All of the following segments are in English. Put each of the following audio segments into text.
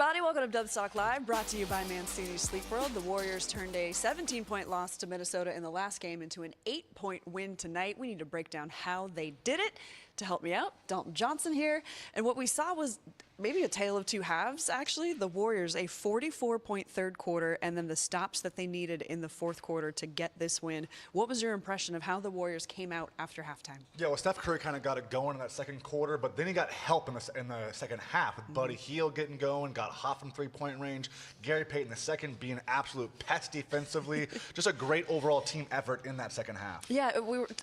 everybody. Welcome to Dub Stock Live, brought to you by Mancini Sleep World. The Warriors turned a 17-point loss to Minnesota in the last game into an 8-point win tonight. We need to break down how they did it. To help me out, Dalton Johnson here. And what we saw was maybe a tale of two halves, actually. The Warriors, a 44-point third quarter, and then the stops that they needed in the fourth quarter to get this win. What was your impression of how the Warriors came out after halftime? Yeah, well, Steph Curry kind of got it going in that second quarter, but then he got help in the second half with Buddy Hield getting going, got hot from three-point range. Gary Payton II being an absolute pest defensively. Just a great overall team effort in that second half. Yeah,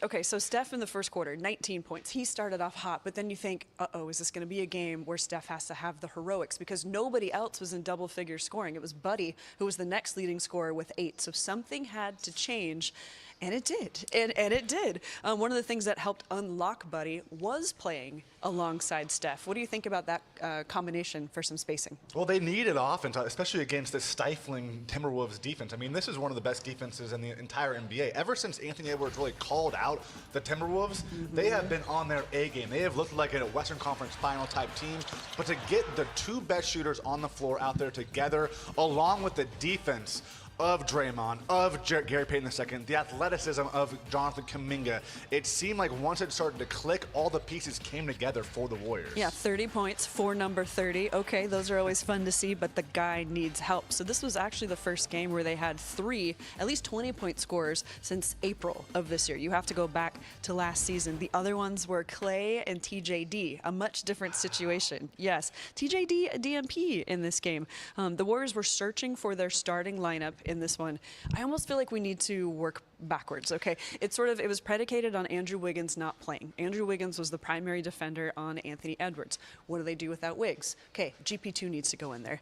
okay, so Steph in the first quarter, 19 points. He started off hot, but then you think, uh-oh, is this going to be a game where Steph has to have the heroics? Because nobody else was in double-figure scoring. It was Buddy who was the next leading scorer with 8. So something had to change. And it did, and it did. One of the things that helped unlock Buddy was playing alongside Steph. What do you think about that combination for some spacing? Well, they needed offense, especially against this stifling Timberwolves defense. I mean, this is one of the best defenses in the entire NBA. Ever since Anthony Edwards really called out the Timberwolves, they have been on their A game. They have looked like a Western Conference final type team. But to get the two best shooters on the floor out there together, along with the defense of Draymond, of Gary Payton II, the athleticism of Jonathan Kaminga. It seemed like once it started to click, all the pieces came together for the Warriors. Yeah, 30 points for number 30. Okay, those are always fun to see, but the guy needs help. So this was actually the first game where they had 3, at least 20-point scorers since April of this year. You have to go back to last season. The other ones were Clay and TJD, a much different situation. Yes, TJD, a DMP in this game. The Warriors were searching for their starting lineup in this one. I almost feel like we need to work backwards, okay? It was predicated on Andrew Wiggins not playing. Andrew Wiggins was the primary defender on Anthony Edwards. What do they do without Wiggs? Okay, GP2 needs to go in there.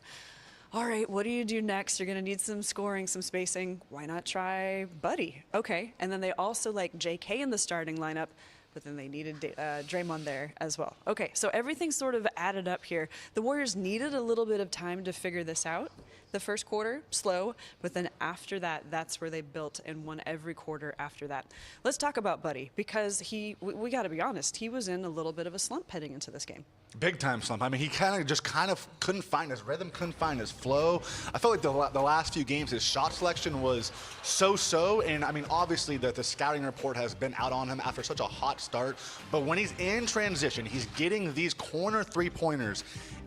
All right, what do you do next? You're going to need some scoring, some spacing. Why not try Buddy? Okay, and then they also like JK in the starting lineup, but then they needed Draymond there as well. Okay, so everything sort of added up here. The Warriors needed a little bit of time to figure this out. The first quarter, slow, but then after that, that's where they built and won every quarter after that. Let's talk about Buddy, because we got to be honest, he was in a little bit of a slump heading into this game. Big time slump. I mean, he kind of couldn't find his rhythm, couldn't find his flow. I felt like the last few games, his shot selection was so-so. And I mean, obviously the scouting report has been out on him after such a hot start. But when he's in transition, he's getting these corner three-pointers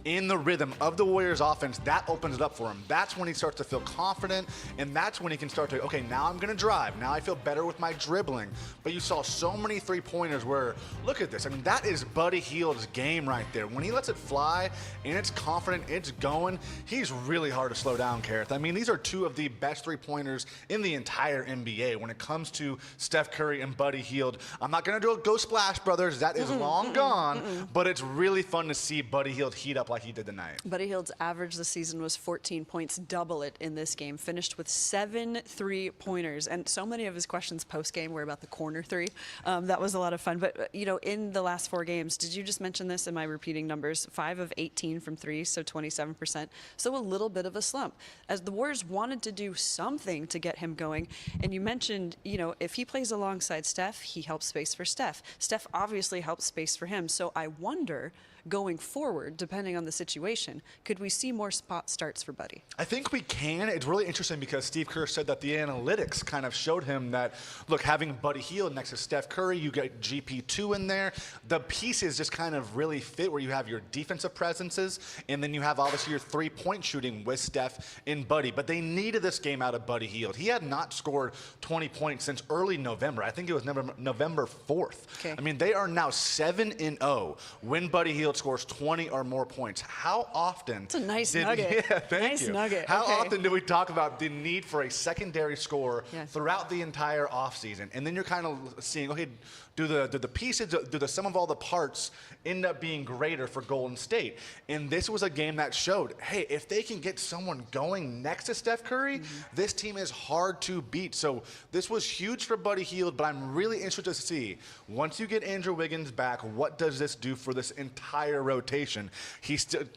in the rhythm of the Warriors offense. That opens it up for him. That's when he starts to feel confident, and that's when he can start to, okay, now I'm going to drive. Now I feel better with my dribbling. But you saw so many three-pointers where, look at this. I mean, that is Buddy Hield's game right there. When he lets it fly and it's confident, it's going, he's really hard to slow down, Kerith. I mean, these are two of the best three-pointers in the entire NBA when it comes to Steph Curry and Buddy Hield. I'm not going to go Splash Brothers. That is long gone, but it's really fun to see Buddy Hield heat up like he did tonight. Buddy Hield's average this season was 14 points, double it in this game. Finished with 7 3-pointers, and so many of his questions post-game were about the corner three. That was a lot of fun. But, you know, in the last 4 games, did you just mention this in my repeating numbers? 5 of 18 from 3, so 27%. So a little bit of a slump. As the Warriors wanted to do something to get him going, and you mentioned, you know, if he plays alongside Steph, he helps space for Steph. Steph obviously helps space for him. So I wonder, going forward, depending on the situation, could we see more spot starts for Buddy? I think we can. It's really interesting because Steve Kerr said that the analytics kind of showed him that, look, having Buddy Hield next to Steph Curry, you get GP2 in there. The pieces just kind of really fit where you have your defensive presences, and then you have obviously your three-point shooting with Steph and Buddy. But they needed this game out of Buddy Hield. He had not scored 20 points since early November. I think it was November 4th. Okay. I mean, they are now 7-0 when Buddy Hield scores 20 or more points. How often? It's a nice nugget. Yeah, thank you. Nugget. How okay. often do we talk about the need for a secondary scorer throughout the entire offseason? And then you're kind of seeing, okay, do the pieces, do the sum of all the parts end up being greater for Golden State? And this was a game that showed, hey, if they can get someone going next to Steph Curry, this team is hard to beat. So this was huge for Buddy Hield, but I'm really interested to see, once you get Andrew Wiggins back, what does this do for this entire rotation?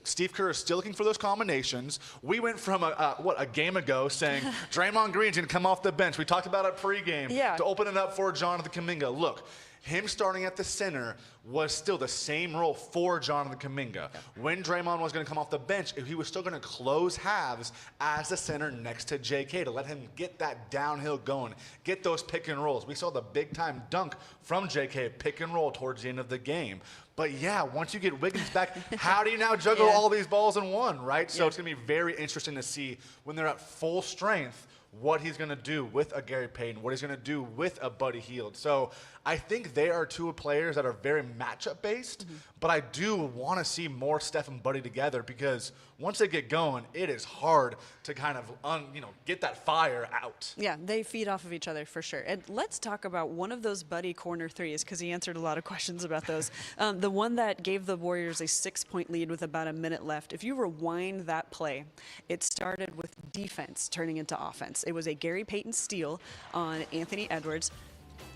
Steve Kerr is still looking for those combinations. We went from a game ago saying Draymond Green's going to come off the bench. We talked about it pregame to open it up for Jonathan Kaminga. Look, him starting at the center was still the same role for Jonathan Kaminga. When Draymond was going to come off the bench, he was still going to close halves as the center next to JK to let him get that downhill going, get those pick and rolls. We saw the big-time dunk from JK, pick and roll towards the end of the game. But yeah, once you get Wiggins back, how do you now juggle all these balls in one, right? So it's going to be very interesting to see when they're at full strength what he's going to do with a Gary Payton, what he's going to do with a Buddy Hield. So I think they are two players that are very matchup based, but I do want to see more Steph and Buddy together because once they get going, it is hard to kind of get that fire out. Yeah, they feed off of each other for sure. And let's talk about one of those Buddy corner threes because he answered a lot of questions about those. The one that gave the Warriors a 6-point lead with about a minute left. If you rewind that play, it started with defense turning into offense. It was a Gary Payton steal on Anthony Edwards.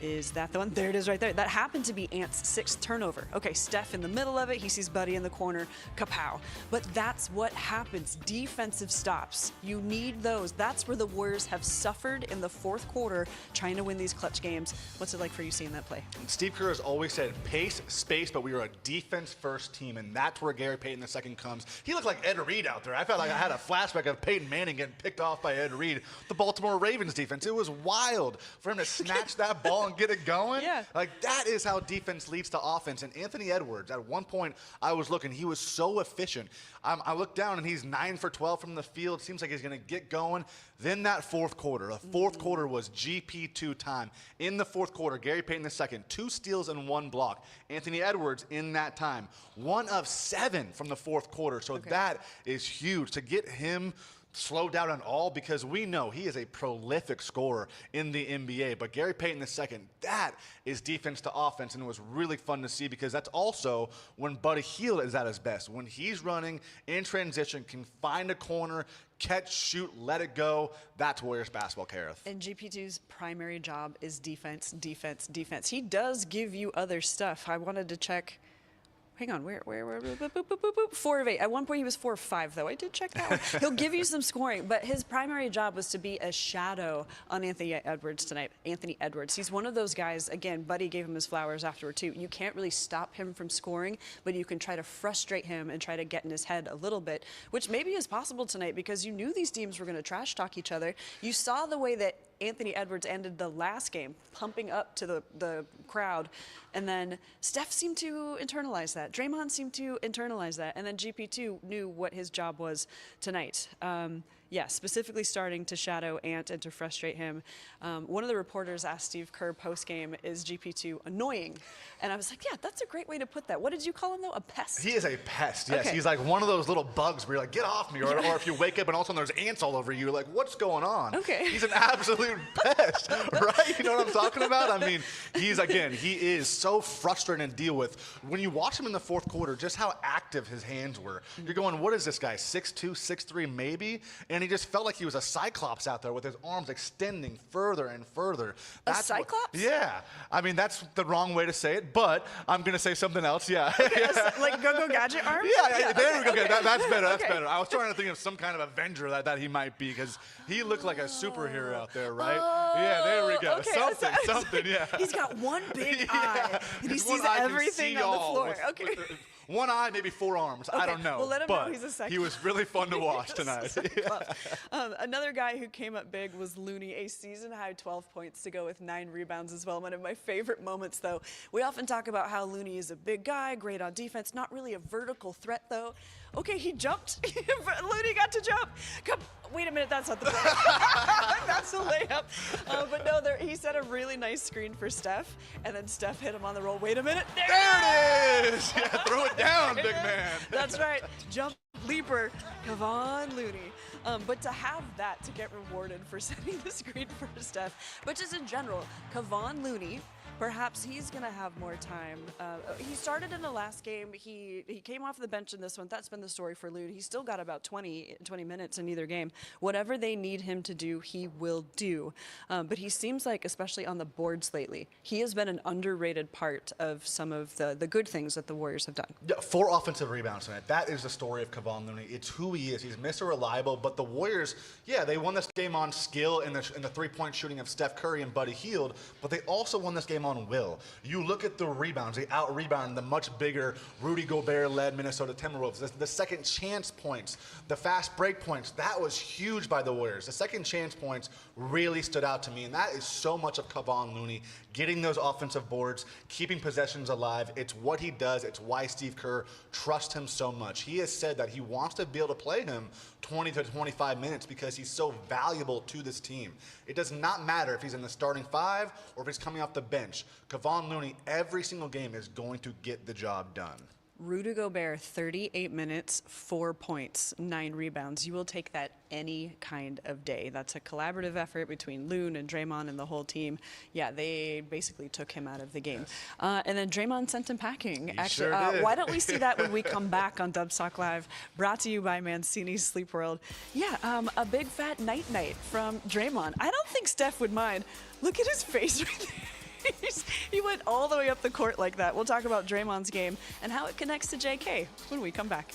Is that the one? There it is right there. That happened to be Ant's 6th turnover. Okay, Steph in the middle of it. He sees Buddy in the corner. Kapow. But that's what happens. Defensive stops. You need those. That's where the Warriors have suffered in the fourth quarter trying to win these clutch games. What's it like for you seeing that play? Steve Kerr has always said pace, space, but we are a defense-first team, and that's where Gary Payton II comes. He looked like Ed Reed out there. I felt like I had a flashback of Peyton Manning getting picked off by Ed Reed, the Baltimore Ravens defense. It was wild for him to snatch that ball and get it going. Yeah. Like, that is how defense leads to offense. And Anthony Edwards, at one point, I was looking, he was so efficient. I looked down, and he's 9 for 12 from the field. Seems like he's going to get going. Then that fourth quarter. The fourth quarter was GP2 time. In the fourth quarter, Gary Payton II, 2 steals and 1 block. Anthony Edwards in that time, 1 of 7 from the fourth quarter. So that is huge. To get him slow down at all because we know he is a prolific scorer in the NBA. But Gary Payton II, that is defense to offense, and it was really fun to see because that's also when Buddy Hield is at his best. When he's running in transition, can find a corner, catch, shoot, let it go. That's Warriors basketball, Kerith. And GP2's primary job is defense, defense, defense. He does give you other stuff. I wanted to check. Hang on, where, boop, boop, boop, boop, boop. 4 of 8. At one point, he was 4 of 5, though. I did check that one. He'll give you some scoring, but his primary job was to be a shadow on Anthony Edwards tonight. Anthony Edwards. He's one of those guys, again, Buddy gave him his flowers afterward, too. You can't really stop him from scoring, but you can try to frustrate him and try to get in his head a little bit, which maybe is possible tonight because you knew these teams were going to trash talk each other. You saw the way that Anthony Edwards ended the last game, pumping up to the crowd. And then Steph seemed to internalize that. Draymond seemed to internalize that. And then GP2 knew what his job was tonight. Specifically starting to shadow Ant and to frustrate him. One of the reporters asked Steve Kerr post-game, is GP2 annoying? And I was like, yeah, that's a great way to put that. What did you call him, though? A pest? He is a pest, yes. Okay. He's like one of those little bugs where you're like, get off me. Or if you wake up and all of a sudden there's ants all over you, you're like, what's going on? Okay. He's an absolute pest, right? You know what I'm talking about? I mean, he is so frustrating to deal with. When you watch him in the fourth quarter, just how active his hands were. You're going, what is this guy, 6'2", 6'3", maybe? And he just felt like he was a cyclops out there with his arms extending further and further. A cyclops? Yeah. I mean, that's the wrong way to say it, but I'm going to say something else, yeah. Like Go-Go Gadget arms? Yeah, there we go. Okay. That's better. That's Okay. better. I was trying to think of some kind of Avenger that he might be because he looked like a superhero out there, right? Yeah, there we go. Okay. Something, yeah. He's got one big eye, and he sees everything on the floor. Okay. One eye, maybe 4 arms. I don't know. Well, let him but know he's a Cyclops. he was really fun to watch tonight. Another guy who came up big was Looney, a season-high 12 points to go with 9 rebounds as well. One of my favorite moments, though. We often talk about how Looney is a big guy, great on defense, not really a vertical threat, though. Okay, he jumped. Looney got to jump. Wait a minute, that's not the play. That's a layup. But no, he set a really nice screen for Steph, and then Steph hit him on the roll. Wait a minute. There it is. Yeah, throw it down, big man. That's right. Jump leaper, Kevon Looney. But to have that, to get rewarded for setting the screen for Steph, but just in general, Kevon Looney, perhaps he's going to have more time. He started in the last game. He came off the bench in this one. That's been the story for Looney. He's still got about 20 minutes in either game. Whatever they need him to do, he will do. But he seems like, especially on the boards lately, he has been an underrated part of some of the good things that the Warriors have done. Yeah, 4 offensive rebounds tonight. That is the story of Kevon Looney. It's who he is. He's Mr. Reliable, but the Warriors, yeah, they won this game on skill in the three-point shooting of Steph Curry and Buddy Hield, but they also won this game Draymond will. You look at the rebounds, the out-rebound, the much bigger Rudy Gobert-led Minnesota Timberwolves, the second chance points, the fast break points. That was huge by the Warriors. The second chance points really stood out to me, and that is so much of Kevon Looney, getting those offensive boards, keeping possessions alive. It's what he does. It's why Steve Kerr trusts him so much. He has said that he wants to be able to play him 20 to 25 minutes because he's so valuable to this team. It does not matter if he's in the starting five or if he's coming off the bench. Kevon Looney, every single game, is going to get the job done. Rudy Gobert, 38 minutes, 4 points, 9 rebounds. You will take that any kind of day. That's a collaborative effort between Loon and Draymond and the whole team. Yeah, they basically took him out of the game. Yes. And then Draymond sent him packing. He Actually, sure did. Why don't we see that when we come back on Dubstock Live, brought to you by Mancini's Sleep World. Yeah, a big fat night-night from Draymond. I don't think Steph would mind. Look at his face right there. He went all the way up the court like that. We'll talk about Draymond's game and how it connects to JK when we come back.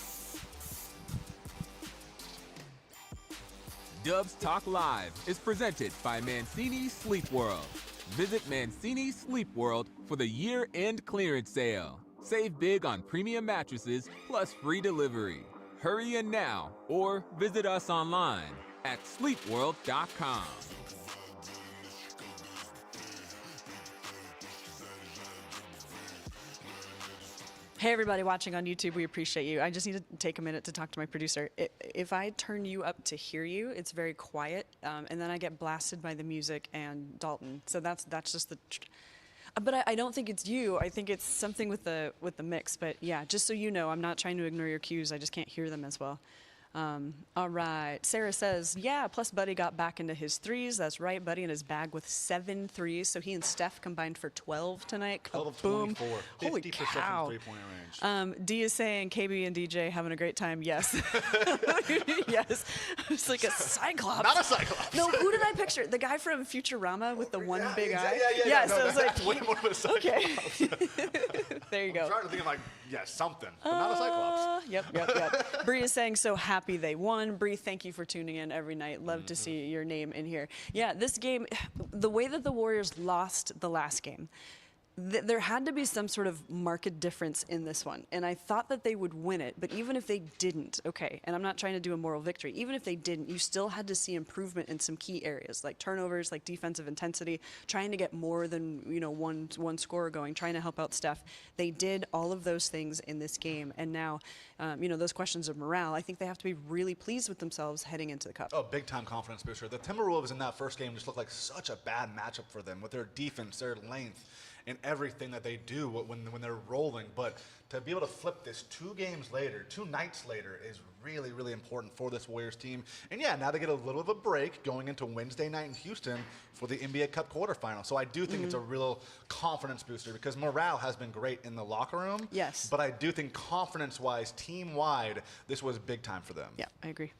Dubs Talk Live is presented by Mancini's Sleep World. Visit Mancini's Sleep World for the year-end clearance sale. Save big on premium mattresses plus free delivery. Hurry in now or visit us online at sleepworld.com. Hey, everybody watching on YouTube, we appreciate you. I just need to take a minute to talk to my producer. If I turn you up to hear you, it's very quiet, and then I get blasted by the music and Dalton. So that's just the. But I don't think it's you. I think it's something with the mix. But yeah, just so you know, I'm not trying to ignore your cues. I just can't hear them as well. All right. Sarah says, yeah, plus Buddy got back into his threes. That's right. Buddy in his bag with 7 threes. So he and Steph combined for 12 tonight. 12 of Boom. 24. Holy 50% cow. from three-point range. D is saying KB and DJ having a great time. Yes. Yes. It's like a cyclops. Not a cyclops. No, who did I picture? The guy from Futurama with the one big eye? Yeah, so it's like, that's way more of a cyclops. Okay. There you go. I'm trying to think of like, yeah, something, but not a cyclops. Yep. Bree is saying, so happy they won. Bree, thank you for tuning in every night. Love to see your name in here. Yeah, this game, the way that the Warriors lost the last game, there had to be some sort of market difference in this one. And I thought that they would win it, but even if they didn't, okay, and I'm not trying to do a moral victory, even if they didn't, you still had to see improvement in some key areas, like turnovers, like defensive intensity, trying to get more than, one scorer going, trying to help out Steph. They did all of those things in this game, and now, those questions of morale, I think they have to be really pleased with themselves heading into the Cup. Oh, big-time confidence booster. The Timberwolves in that first game just looked like such a bad matchup for them with their defense, their length, and everything that they do when they're rolling. But to be able to flip this 2 games later, 2 nights later, is really, really important for this Warriors team. And yeah, now they get a little of a break going into Wednesday night in Houston for the NBA Cup quarterfinal. So I do think it's a real confidence booster because morale has been great in the locker room. Yes. But I do think confidence-wise, team-wide, this was big time for them. Yeah, I agree.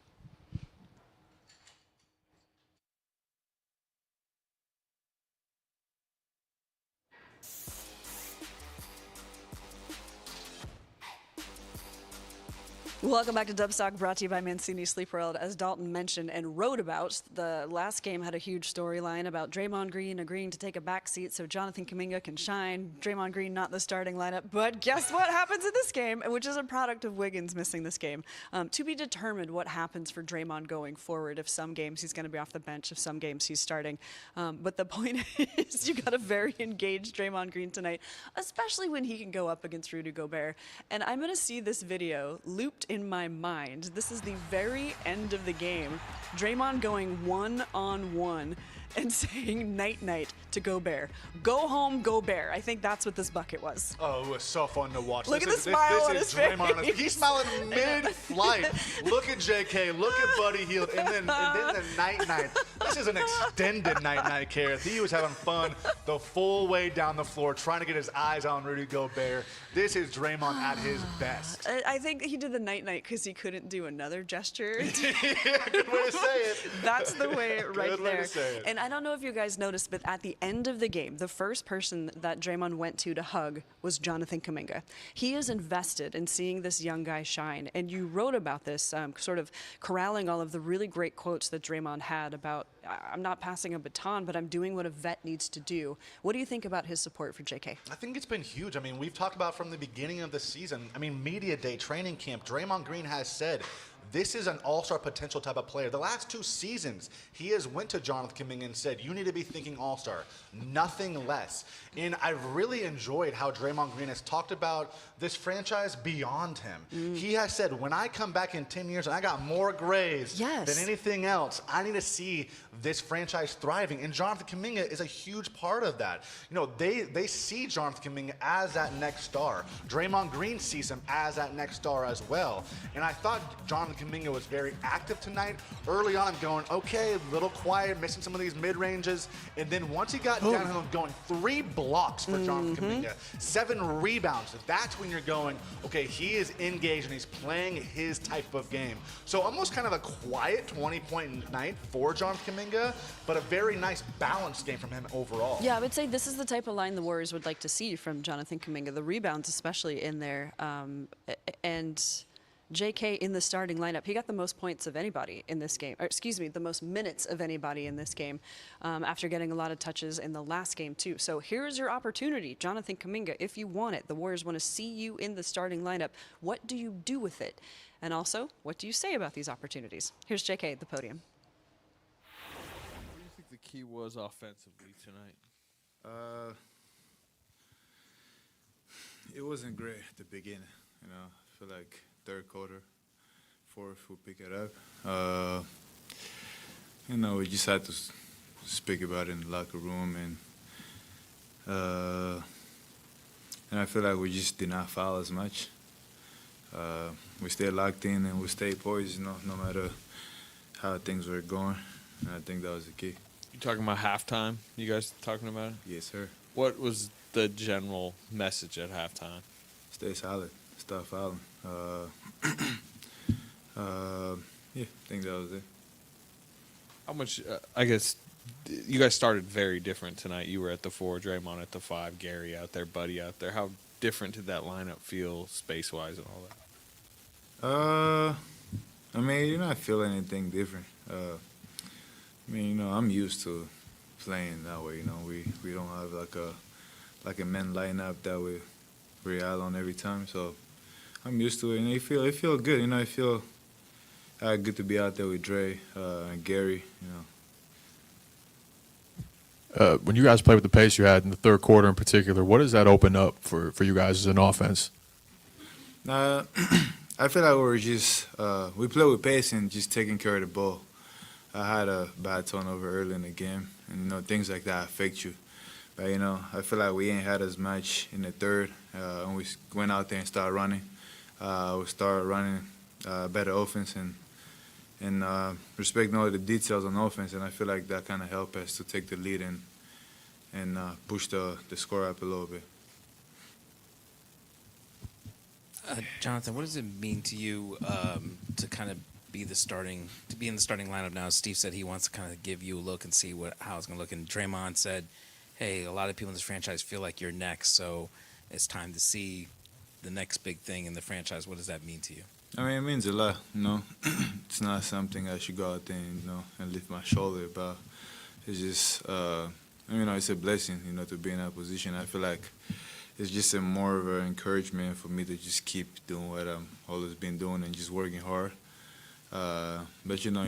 Welcome back to Dubstock, brought to you by Mancini Sleep World. As Dalton mentioned and wrote about, the last game had a huge storyline about Draymond Green agreeing to take a back seat so Jonathan Kaminga can shine. Draymond Green not the starting lineup, but guess what happens in this game, which is a product of Wiggins missing this game. To be determined what happens for Draymond going forward. If some games he's going to be off the bench, if some games he's starting. But the point is you got a very engaged Draymond Green tonight, especially when he can go up against Rudy Gobert. And I'm going to see this video looped in my mind. This is the very end of the game. Draymond going one-on-one and saying night-night to Gobert. Go home, Gobert. I think that's what this bucket was. Oh, it was so fun to watch. Look at the smile on his face. He's smiling mid-flight. Look at JK. Look at Buddy Hield. And then the night-night. This is an extended night-night, Kerith. He was having fun the full way down the floor, trying to get his eyes on Rudy Gobert. This is Draymond at his best. I think he did the night-night because he couldn't do another gesture. Yeah, good way to say it. That's the way right Good way there. to say it. And And I don't know if you guys noticed, but at the end of the game, the first person that Draymond went to hug was Jonathan Kaminga. He is invested in seeing this young guy shine. And you wrote about this, sort of corralling all of the really great quotes that Draymond had about, I'm not passing a baton, but I'm doing what a vet needs to do. What do you think about his support for JK? I think it's been huge. I mean, we've talked about from the beginning of the season. I mean, media day, training camp, Draymond Green has said, this is an all-star potential type of player. The last 2 seasons, he has went to Jonathan Kaminga and said, you need to be thinking all-star, nothing less. And I've really enjoyed how Draymond Green has talked about this franchise beyond him. He has said, when I come back in 10 years and I got more grays than anything else, I need to see this franchise thriving. And Jonathan Kaminga is a huge part of that. You know, they see Jonathan Kaminga as that next star. Draymond Green sees him as that next star as well. And I thought Jonathan Kaminga was very active tonight. Early on, I'm going, okay, a little quiet, missing some of these mid-ranges. And then once he got downhill, going 3 blocks for Jonathan Kaminga, 7 rebounds. That's when you're going, okay, he is engaged and he's playing his type of game. So almost kind of a quiet 20-point night for Jonathan Kaminga, but a very nice balanced game from him overall. Yeah, I would say this is the type of line the Warriors would like to see from Jonathan Kaminga. The rebounds especially in there. And JK in the starting lineup, he got the most points of anybody in this game, or excuse me, the most minutes of anybody in this game, after getting a lot of touches in the last game too. So here's your opportunity, Jonathan Kaminga, if you want it. The Warriors want to see you in the starting lineup. What do you do with it? And also, what do you say about these opportunities? Here's JK at the podium. What do you think the key was offensively tonight? It wasn't great at the beginning, you know. I feel like third quarter, fourth, we'll pick it up. You know, we just had to speak about it in the locker room, and I feel like we just did not foul as much. We stayed locked in and we stayed poised, you know, no matter how things were going, and I think that was the key. You talking about halftime? You guys talking about it? Yes, sir. What was the general message at halftime? Stay solid, stop fouling. Yeah, I think that was it. How much, I guess, you guys started very different tonight. You were at the 4, Draymond at the 5, Gary out there, Buddy out there. How different did that lineup feel space-wise and all that? I mean, you know, I feel anything different. I mean, you know, I'm used to playing that way. You know, we don't have like a men lineup that we rely on every time. So I'm used to it, and it feel good. You know, I feel good to be out there with Dre and Gary. You know. When you guys play with the pace you had in the third quarter in particular, what does that open up for you guys as an offense? I feel like we play with pace and just taking care of the ball. I had a bad turnover early in the game, and, you know, things like that affect you. But, you know, I feel like we ain't had as much in the third, and we went out there and started running. We started running better offense and respecting all the details on offense, and I feel like that kind of helped us to take the lead and push the score up a little bit. Jonathan, what does it mean to you to kind of be in the starting lineup now? Steve said he wants to kind of give you a look and see how it's going to look, and Draymond said, hey, a lot of people in this franchise feel like you're next, so it's time to see the next big thing in the franchise. What does that mean to you? I mean, it means a lot, you know. It's not something I should go out there and, you know, and lift my shoulder about. It's just, you know, it's a blessing, you know, to be in that position. I feel like it's just a more of an encouragement for me to just keep doing what I've always been doing and just working hard. But, you know,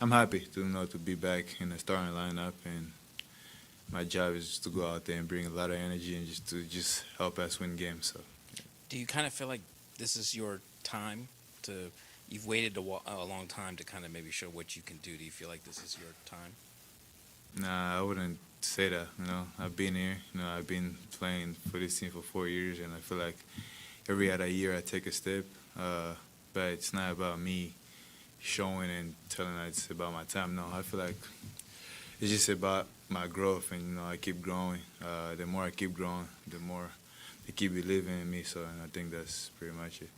I'm happy to, you know, to be back in the starting lineup, and my job is just to go out there and bring a lot of energy and just to help us win games. So, yeah. Do you kind of feel like this is your time you've waited a long time to kind of maybe show what you can do? Do you feel like this is your time? Nah, I wouldn't say that. You know, I've been here. You know, I've been playing for this team for 4 years, and I feel like every other year I take a step. But it's not about me showing and telling that it's about my time. No, I feel like it's just about my growth, and, you know, I keep growing. The more I keep growing, the more they keep believing in me. So, and I think that's pretty much it.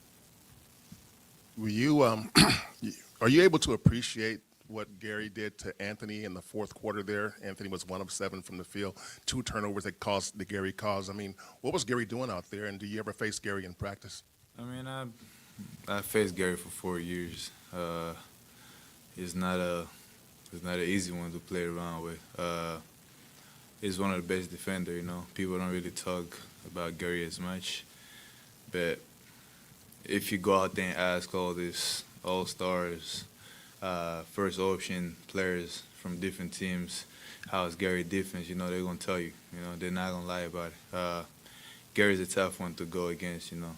Were you are you able to appreciate what Gary did to Anthony in the fourth quarter there. Anthony was 1 of 7 from the field, 2 turnovers that Gary caused. I mean, what was Gary doing out there, and do you ever face Gary in practice? I mean, I faced Gary for 4 years. He's not an easy one to play around with. He's one of the best defenders, you know. People don't really talk about Gary as much. But if you go out there and ask all these all-stars, first option players from different teams, how's Gary defense, you know, they're going to tell you. You know, they're not going to lie about it. Gary's a tough one to go against, you know.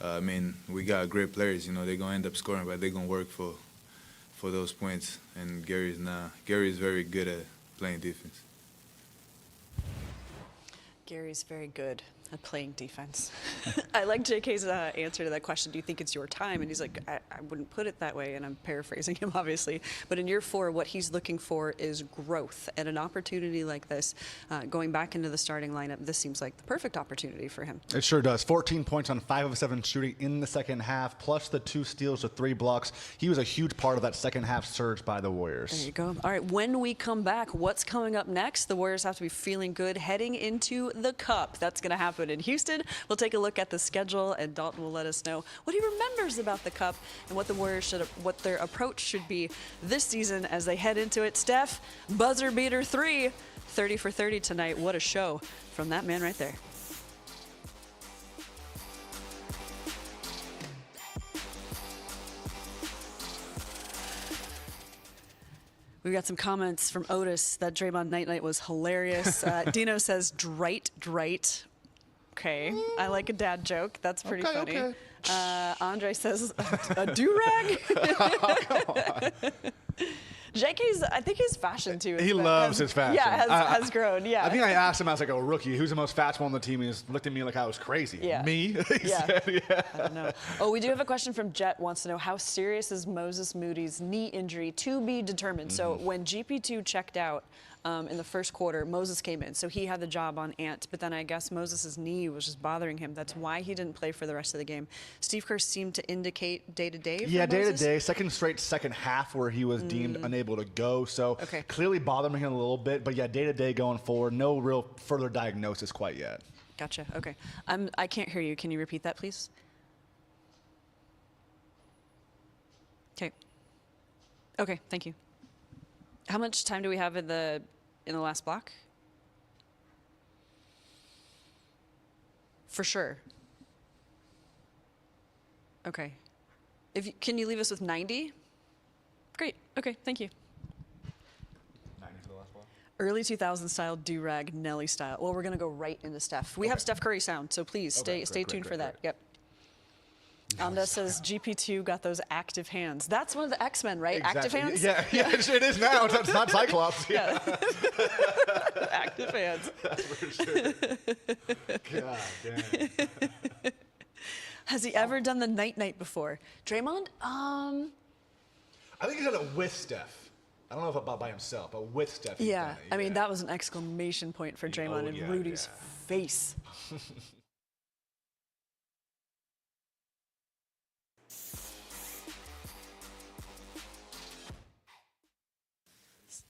I mean, we got great players, you know, they're going to end up scoring, but they're going to work for those points. And Gary's not. Gary's very good at playing defense. Gary's very good at playing defense. I like JK's answer to that question. Do you think it's your time? And he's like, I wouldn't put it that way. And I'm paraphrasing him, obviously. But in year 4, what he's looking for is growth. And an opportunity like this, going back into the starting lineup, this seems like the perfect opportunity for him. It sure does. 14 points on 5 of 7 shooting in the second half, plus the 2 steals, the 3 blocks. He was a huge part of that second half surge by the Warriors. There you go. All right, when we come back, what's coming up next? The Warriors have to be feeling good heading into the Cup. That's going to happen in Houston. We'll take a look at the schedule, and Dalton will let us know what he remembers about the Cup and what the Warriors what their approach should be this season as they head into it. Steph, buzzer beater 3, 30 for 30 tonight. What a show from that man right there. We've got some comments from Otis that Draymond Night was hilarious. Dino says, Drite. Okay, I like a dad joke. That's pretty funny. Okay. Andre says, a do-rag? Oh, come on. JK's, I think his fashion too. He loves his fashion. Yeah, has grown. Yeah. I think I asked him as like a rookie, who's the most fashionable on the team? And he looked at me like I was crazy. Yeah. Me? Yeah. Said, yeah. I don't know. Oh, we do have a question from Jet. Wants to know how serious is Moses Moody's knee injury to be determined. So when GP2 checked out in the first quarter, Moses came in. So he had the job on Ant, but then I guess Moses' knee was just bothering him. That's why he didn't play for the rest of the game. Steve Kerr seemed to indicate day-to-day. Yeah, day-to-day. Second straight second half where he was deemed unable to go. So clearly bothering him a little bit. But yeah, day-to-day going forward. No real further diagnosis quite yet. Gotcha. Okay. I can't hear you. Can you repeat that, please? Okay. Okay, thank you. How much time do we have in the last block? For sure. Okay. Can you leave us with 90? Great. Okay, thank you. 90 for the last ball. Early 2000s style do-rag, Nelly style. Well, we're going to go right into Steph. We have Steph Curry sound, so please stay tuned for that. Yep. Anda says GP2 got those active hands. That's one of the X-Men, right? Exactly. Active hands? Yeah, it is now. It's not Cyclops. Yeah. Active hands. That's for sure. God damn. Has he ever done the night-night before? Draymond? I think he's done it with Steph. I don't know if about by himself, but with Steph. He's done it. I mean, that was an exclamation point for Draymond in Rudy's face.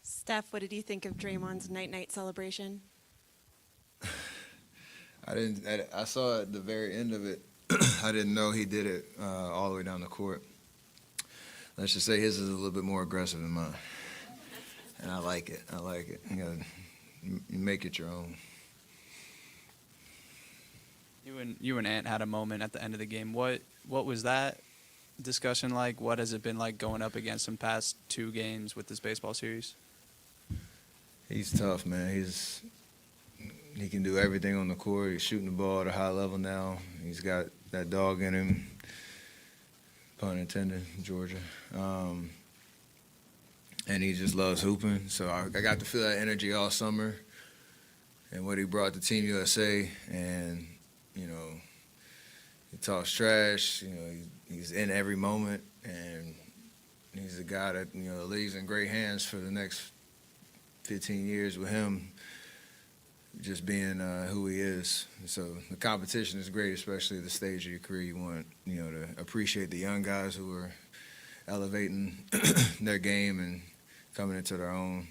Steph, what did you think of Draymond's night-night celebration? I saw at the very end of it. I didn't know he did it all the way down the court. Let's just say his is a little bit more aggressive than mine. And I like it. You make it your own. You and Ant had a moment at the end of the game. What was that discussion like? What has it been like going up against him past 2 games with this baseball series? He's tough, man. He can do everything on the court. He's shooting the ball at a high level now. He's got that dog in him, pun intended, Georgia. And he just loves hooping. So I got to feel that energy all summer and what he brought to Team USA. And, you know, he talks trash. You know, he's in every moment. And he's a guy that, you know, the league's in great hands for the next 15 years with him just being who he is. So the competition is great, especially at the stage of your career. You want, you know, to appreciate the young guys who are elevating their game and coming into their own.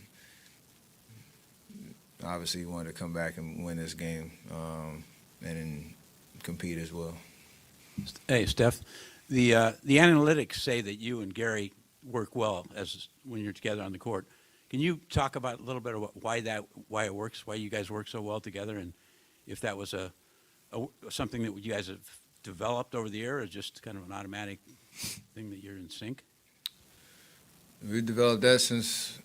Obviously, you wanted to come back and win this game and then compete as well. Hey, Steph, the analytics say that you and Gary work well as when you're together on the court. Can you talk about a little bit of why it works, why you guys work so well together, and if that was something that you guys have developed over the year, or just kind of an automatic thing that you're in sync? We developed that since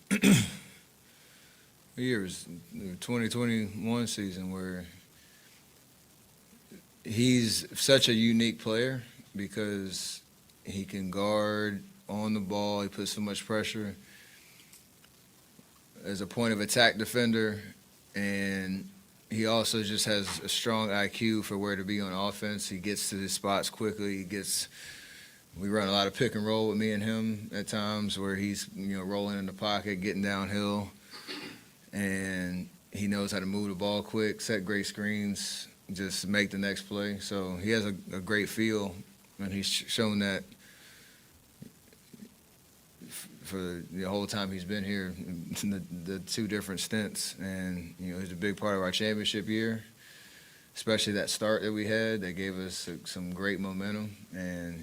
years, the 2021 season, where he's such a unique player because he can guard on the ball. He puts so much pressure as a point of attack defender, and he also just has a strong IQ for where to be on offense. He gets to his spots quickly. We run a lot of pick and roll with me and him at times where he's rolling in the pocket, getting downhill, and he knows how to move the ball quick, set great screens, just make the next play. So he has a great feel, and he's shown that for the whole time he's been here, the two different stints. And, he's a big part of our championship year, especially that start that we had that gave us some great momentum. And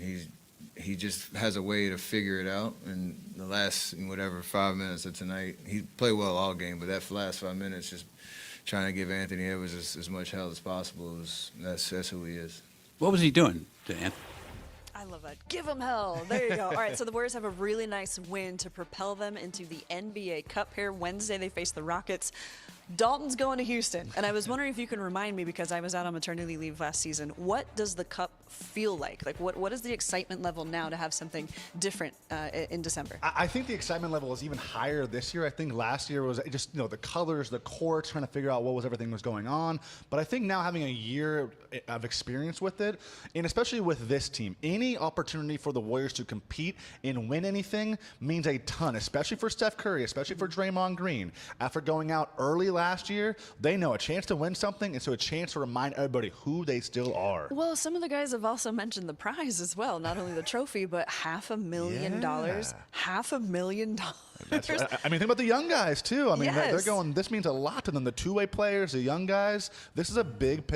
he just has a way to figure it out. And the last, 5 minutes of tonight, he played well all game, but that last 5 minutes, just trying to give Anthony Edwards as much help as possible, that's who he is. What was he doing to Anthony? I love that. Give them hell. There you go. All right, so the Warriors have a really nice win to propel them into the NBA Cup here. Wednesday, they face the Rockets. Dalton's going to Houston, and I was wondering if you can remind me, because I was out on maternity leave last season, what does the Cup feel like? Like, what is the excitement level now to have something different in December? I think the excitement level is even higher this year. I think last year was just, the colors, the courts, trying to figure out everything was going on. But I think now having a year of experience with it, and especially with this team, any opportunity for the Warriors to compete and win anything means a ton, especially for Steph Curry, especially for Draymond Green. After going out early last year, they know a chance to win something, and so a chance to remind everybody who they still are. Well, some of the guys have also mentioned the prize as well, not only the trophy, but $500,000. $500,000. That's right. I mean, think about the young guys too. I mean, Yes. they're going. This means a lot to them. The two-way players, the young guys. This is a big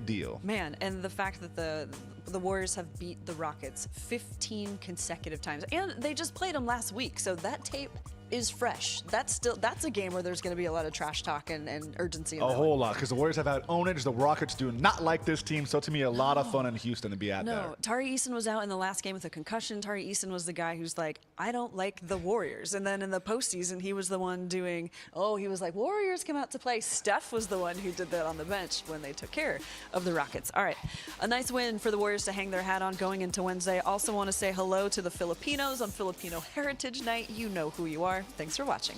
deal. Man, and the fact that the Warriors have beat the Rockets 15 consecutive times, and they just played them last week, so that tape is fresh. That's a game where there's going to be a lot of trash talk and urgency. In A whole lot, because the Warriors have had ownage. The Rockets do not like this team, so to me, a lot of fun in Houston to be at there. No, Tari Eason was out in the last game with a concussion. Tari Eason was the guy who's like, I don't like the Warriors. And then in the postseason, he was the one doing, he was like, Warriors come out to play. Steph was the one who did that on the bench when they took care of the Rockets. All right, a nice win for the Warriors to hang their hat on going into Wednesday. Also want to say hello to the Filipinos on Filipino Heritage Night. You know who you are. Thanks for watching.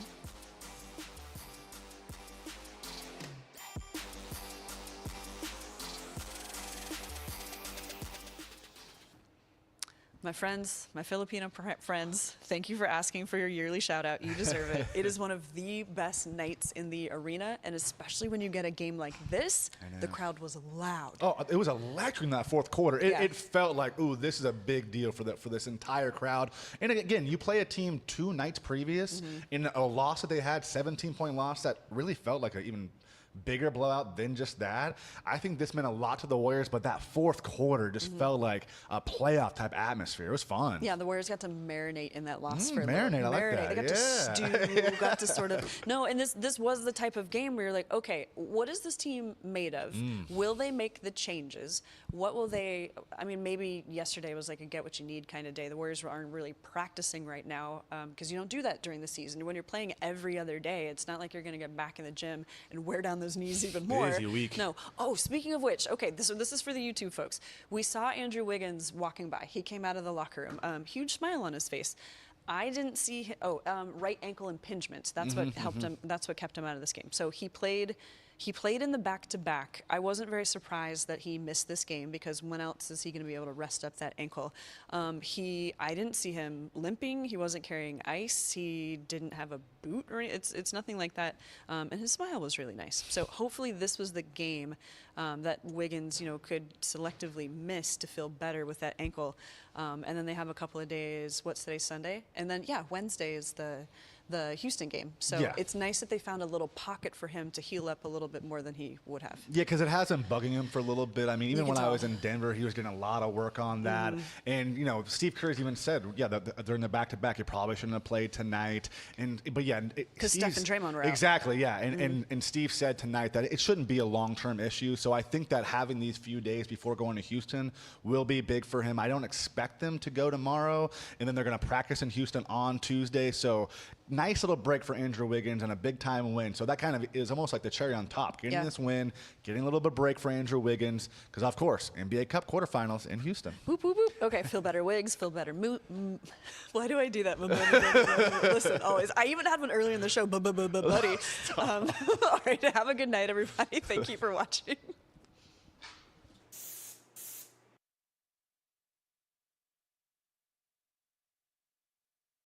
My friends, my Filipino friends, thank you for asking for your yearly shout out. You deserve it. It is one of the best nights in the arena, and especially when you get a game like this, the crowd was loud. Oh, it was electric in that fourth quarter. Yeah. It felt like, ooh, this is a big deal for this entire crowd. And again, you play a team 2 nights previous in a loss that they had, 17-point loss that really felt like an even bigger blowout than just that. I think this meant a lot to the Warriors, but that fourth quarter just felt like a playoff type atmosphere. It was fun. Yeah, the Warriors got to marinate in that loss for a marinate, little. I like that. They got to stew, got to sort of and this was the type of game where you're like, okay, what is this team made of? Will they make the changes? What will they? I mean, maybe yesterday was like a get what you need kind of day. The Warriors aren't really practicing right now because you don't do that during the season. When you're playing every other day, it's not like you're going to get back in the gym and wear down those knees even more. Busy week. No. Oh, speaking of which, okay, this is for the YouTube folks. We saw Andrew Wiggins walking by. He came out of the locker room. Huge smile on his face. I didn't see. Right ankle impingement. That's what helped him. That's what kept him out of this game. So he played He played in the back-to-back. I wasn't very surprised that he missed this game because when else is he going to be able to rest up that ankle? I didn't see him limping. He wasn't carrying ice. He didn't have a boot or it's nothing like that. And his smile was really nice. So hopefully this was the game that Wiggins, could selectively miss to feel better with that ankle. And then they have a couple of days. What's today, Sunday? And then, Wednesday is the Houston game. So it's nice that they found a little pocket for him to heal up a little bit more than he would have. Yeah, because it has been bugging him for a little bit. I mean, even when I tell. was in Denver, he was getting a lot of work on that. And, Steve Kerr's even said, during the back-to-back, he probably shouldn't have played tonight. Because Steph and Draymond were out. Exactly, yeah. And Steve said tonight that it shouldn't be a long-term issue. So I think that having these few days before going to Houston will be big for him. I don't expect them to go tomorrow, and then they're going to practice in Houston on Tuesday. So nice little break for Andrew Wiggins and a big-time win. So that kind of is almost like the cherry on top. Getting this win, getting a little bit of break for Andrew Wiggins, because, of course, NBA Cup quarterfinals in Houston. Boop, boop, boop. Okay, feel better, Wiggs. Feel better. Why do I do that? Listen, always. I even had one earlier in the show, buddy. All right, have a good night, everybody. Thank you for watching.